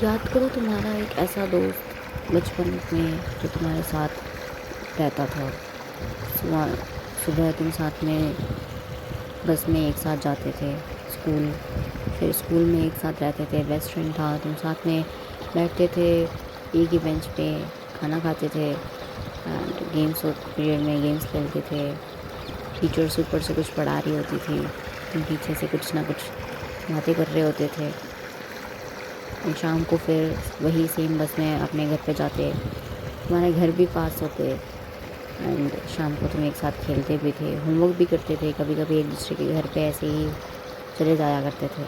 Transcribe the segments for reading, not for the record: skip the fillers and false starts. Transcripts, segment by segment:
याद करो तुम्हारा एक ऐसा दोस्त बचपन में जो तुम्हारे साथ रहता था। सुबह सुबह तुम साथ में बस में एक साथ जाते थे स्कूल, फिर स्कूल में एक साथ रहते थे, बेस्ट फ्रेंड था, तुम साथ में बैठते थे एक ही बेंच पे, खाना खाते थे एंड गेम्स पीरियड में गेम्स खेलते थे। टीचर्स ऊपर से कुछ पढ़ा रही होती थी, तुम पीछे से कुछ ना कुछ बातें कर रहे होते थे। शाम को फिर वही सेम बस में अपने घर पे जाते, तुम्हारे घर भी पास होते एंड शाम को तुम एक साथ खेलते भी थे, होमवर्क भी करते थे, कभी कभी एक दूसरे के घर पे ऐसे ही चले जाया करते थे।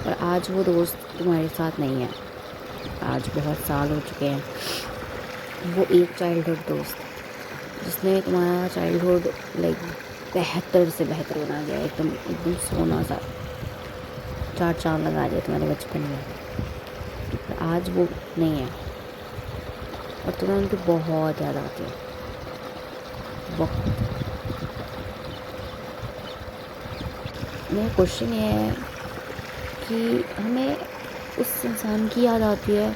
पर आज वो दोस्त तुम्हारे साथ नहीं है, आज बहुत साल हो चुके हैं। वो एक चाइल्डहुड दोस्त जिसने तुम्हारा चाइल्डहुड लाइक बेहतर से बेहतर बना दिया, एकदम एकदम सोना सा, चार चाँद लगा दिया तुम्हारे बचपन में। पर आज वो नहीं है और तुम्हें उनकी बहुत याद आती है, बहुत। मेरा क्वेश्चन ये है कि हमें उस इंसान की याद आती है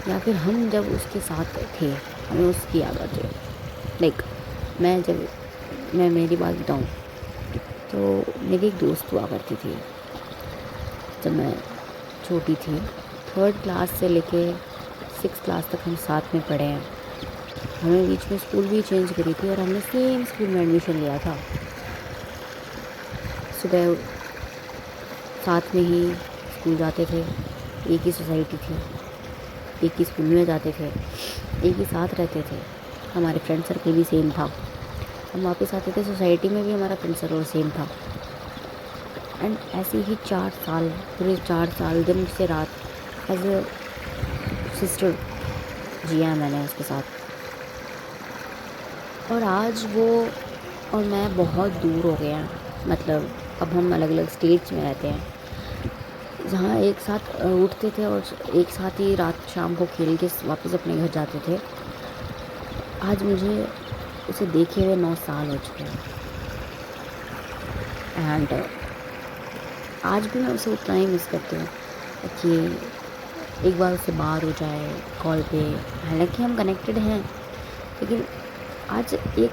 या फिर हम जब उसके साथ थे हमें उसकी याद आती है। लाइक मैं मेरी बात बताऊँ तो मेरी एक दोस्त हुआ करती थी जब मैं छोटी थी। 3rd क्लास से लेके 6th क्लास तक हम साथ में पढ़े हैं। हमने बीच में स्कूल भी चेंज करी थी और हमने सेम स्कूल में एडमिशन लिया था। सुबह साथ में ही स्कूल जाते थे, एक ही सोसाइटी थी, एक ही स्कूल में जाते थे, एक ही साथ रहते थे, हमारे फ्रेंड सर्कल भी सेम था। हम वापस आते थे, सोसाइटी में भी हमारा फ्रेंड सर्कल सेम था। एंड ऐसे ही 4 साल, पूरे 4 साल दिन से रात एज ए सिस्टर जिया मैंने उसके साथ। और आज वो और मैं बहुत दूर हो गए हैं, मतलब अब हम अलग अलग स्टेट्स में रहते हैं। जहाँ एक साथ उठते थे और एक साथ ही रात शाम को खेल के वापस अपने घर जाते थे, आज मुझे उसे देखे हुए 9 साल हो चुके हैं। एंड आज भी मैं उसे उतना ही मिस करती हूँ कि एक बार उससे बात हो जाए कॉल पे। हालांकि हम कनेक्टेड हैं लेकिन आज एक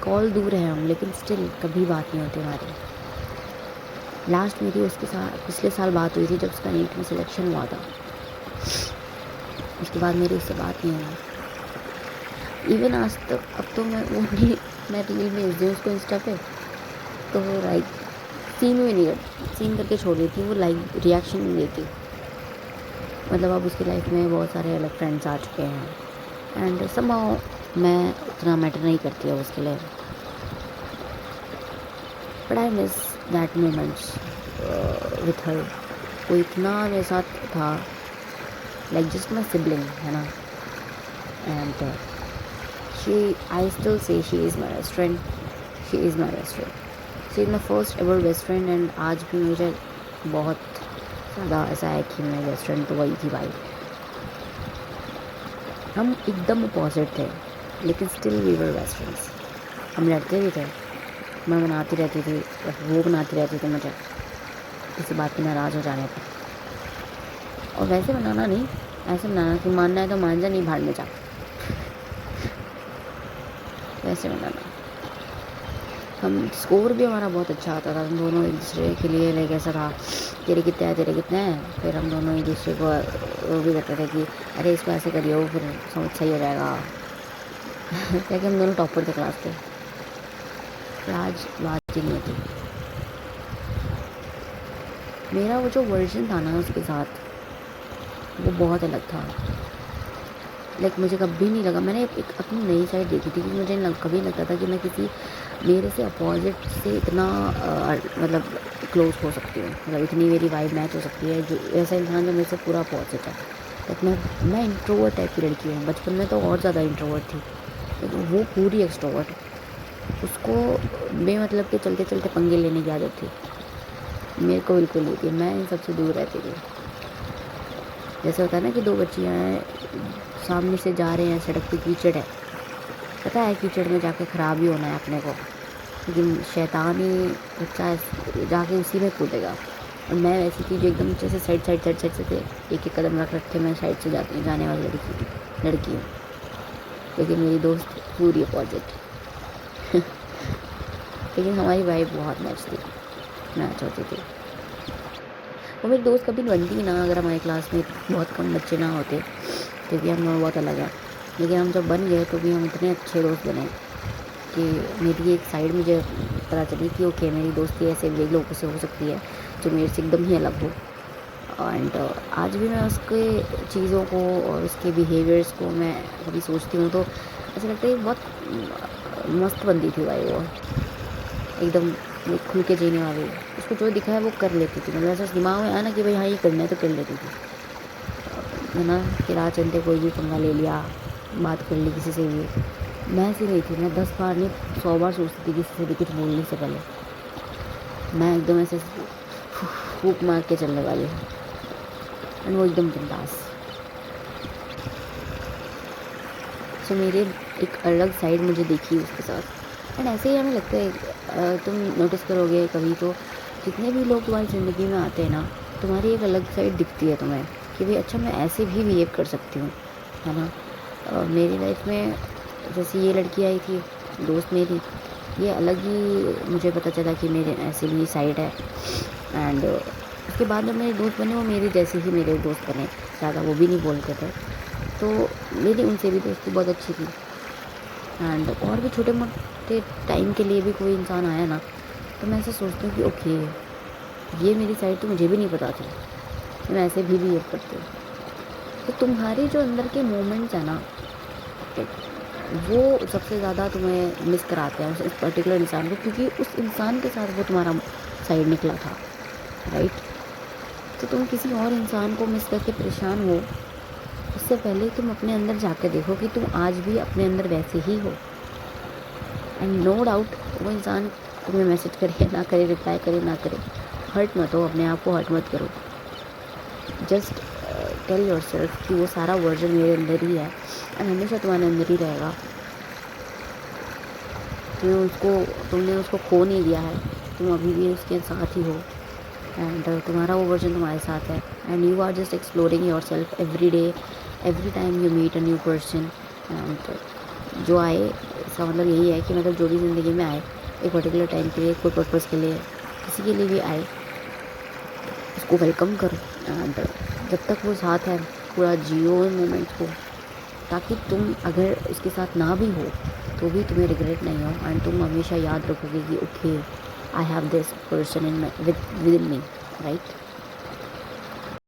कॉल दूर है हम, लेकिन स्टिल कभी बात नहीं होती हमारी। लास्ट मेरी उसके साथ पिछले साल बात हुई थी जब उसका नीट में सिलेक्शन हुआ था। उसके बाद मेरी उससे बात नहीं हुई इवन आज तक। अब तो मैं वो भी मैं रील भेज दूँ उसको इंस्टा पे तो वो लाइक सीन भी नहीं करती, सीन करके छोड़ देती, वो लाइक रिएक्शन नहीं देती। मतलब अब उसकी लाइफ में बहुत सारे अलग फ्रेंड्स आ चुके हैं एंड समहाउ मैं उतना मैटर नहीं करती अब उसके लिए। But I miss that moments with her. वो इतना मेरे साथ था, लाइक जस्ट माई सिबलिंग है ना। And I still say she is my best friend, she is my best friend, she is my first ever best friend. And आज भी मुझे बहुत ज़्यादा ऐसा है कि मेरी बेस्ट फ्रेंड तो वही थी भाई। हम एकदम अपोजिट थे लेकिन still we were best friends. हम लड़ते भी थे, मैं मनाती रहती थी, वो बनाती रहती थी मुझे किसी बात पे नाराज़ हो जाने पर। और वैसे मनाना नहीं, ऐसे मनाना कि मानना है तो मान जा, नहीं भाड़ में जा, वैसे मनाना। हम स्कोर भी हमारा बहुत अच्छा आता था, हम दोनों एक दूसरे के लिए लाइक ऐसा था तेरे कितने हैं तेरे कितने हैं। फिर हम दोनों एक दूसरे को वो भी करते थे कि अरे इसको ऐसे करियो फिर समझ सही हो जाएगा क्या कि हम दोनों टॉपर थे क्लास के। पर आज बात ही नहीं होती। मेरा वो जो वर्जन था ना उसके साथ वो बहुत अलग था। लाइक मुझे कभी नहीं लगा, मैंने एक अपनी नई साइड देखी थी कि मुझे कभी लगता था कि मैं किसी मेरे से अपोजिट से इतना मतलब क्लोज हो सकती हूँ, मतलब इतनी मेरी वाइब मैच हो सकती है। जो ऐसा इंसान जो मेरे से पूरा अपोजिट है। लाइक मैं इंट्रोवर्ट टाइप की लड़की हूँ, बचपन में तो और ज़्यादा इंट्रोवर्ट थी, लेकिन वो पूरी एक्सट्रोवर्ट। उसको बेमतलब के चलते चलते पंगे लेने की आदत थी, मेरे को बिल्कुल नहीं थी। मैं इन सबसे दूर रहती थी। जैसे होता है ना कि दो बच्चियाँ हैं सामने से जा रहे हैं, सड़क पे कीचड़ है, पता है कीचड़ में जाके ख़राब ही होना है अपने को, लेकिन शैतानी बच्चा जाके उसी में कूदेगा। और मैं वैसी थी जो एकदम अच्छे से साइड से थे, एक कदम रख के मैं साइड से जाने वाली लड़की हूँ। लेकिन मेरी दोस्त पूरी अपोजिट लेकिन हमारी वाइब बहुत मैच थी, मैच होती थी। वो मेरी दोस्त कभी बनती ना अगर हमारी क्लास में बहुत कम बच्चे ना होते, क्योंकि हम लोग बहुत अलग हैं। लेकिन हम जब बन गए तो भी हम इतने अच्छे दोस्त बने कि मेरी एक साइड मुझे पता चली कि ओके मेरी दोस्ती ऐसे भी लोगों से हो सकती है जो मेरे से एकदम ही अलग हो। एंड आज भी मैं उसके चीज़ों को और उसके बिहेवियर्स को मैं कभी सोचती हूँ तो ऐसा लगता है बहुत मस्त बंदी थी भाई वो, एकदम खुल के जीने वाली। उसको जो दिखा है वो कर लेती थी, मतलब ऐसा दिमाग में आया ना कि भाई हाँ ये करना है तो कर लेती थी, है ना। कि राह चलते कोई भी पंगा ले लिया, बात कर ली किसी से भी। मैं ऐसी नहीं थी, मैं 10 बार नहीं 100 बार सोचती थी किसी से भी कुछ बोलने से पहले। मैं एकदम ऐसे फूक मार के चलने वाली हूँ, एंड वो एकदम बिंदास। सो मेरे एक अलग साइड मुझे देखी उसके साथ। एंड ऐसे ही हमें लगता है तुम नोटिस करोगे कभी तो जितने भी लोग तुम्हारी ज़िंदगी में आते हैं ना, तुम्हारी एक अलग साइड दिखती है तुम्हें कि भाई अच्छा मैं ऐसे भी बिहेव कर सकती हूँ, है ना। मेरी लाइफ में जैसे ये लड़की आई थी दोस्त मेरी, ये अलग ही मुझे पता चला कि मेरे ऐसे भी साइड है। एंड उसके बाद जब मेरे दोस्त बने वो मेरी जैसे ही मेरे दोस्त बने, ज़्यादा वो भी नहीं बोलते थे, तो मेरी उनसे भी दोस्ती बहुत अच्छी थी। एंड और भी छोटे मोटे टाइम के लिए भी कोई इंसान आया ना तो मैं ऐसे सोचती हूँ कि ओके ये मेरी साइड तो मुझे भी नहीं पता थी, मैं ऐसे भी बिहेव करती हूँ। तो तुम्हारे जो अंदर के मोमेंट्स हैं ना वो सबसे ज़्यादा तुम्हें मिस कराते हैं उस पर्टिकुलर इंसान को, क्योंकि उस इंसान के साथ वो तुम्हारा साइड निकला था, राइट। तो तुम किसी और इंसान को मिस करके परेशान हो, उससे पहले तुम अपने अंदर जाकर देखो कि तुम आज भी अपने अंदर वैसे ही हो। एंड नो डाउट वो इंसान तुम्हें मैसेज करे ना करे, रिप्लाई करे ना करे, हर्ट मत हो, अपने आप को हर्ट मत करो। जस्ट टेल योर सेल्फ कि वो सारा वर्जन मेरे अंदर ही है एंड हमेशा तुम्हारे अंदर ही रहेगा। तुमने उसको खो नहीं दिया है, तुम अभी भी उसके साथ ही हो। एंड तुम्हारा वो वर्जन तुम्हारे साथ है and you are just exploring yourself every day, every time you meet a new person. And जो आए इसका मतलब यही है कि मतलब जो भी ज़िंदगी में आए एक पर्टिकुलर टाइम के लिए, कोई पर्पज़ के लिए, किसी के लिए भी आए, उसको वेलकम करो। एंड जब तक वो साथ है पूरा जियो मोमेंट को, ताकि तुम अगर उसके साथ ना भी हो तो भी तुम्हें रिग्रेट नहीं हो एंड तुम हमेशा याद रखोगे कि okay I have this person in with in me, right.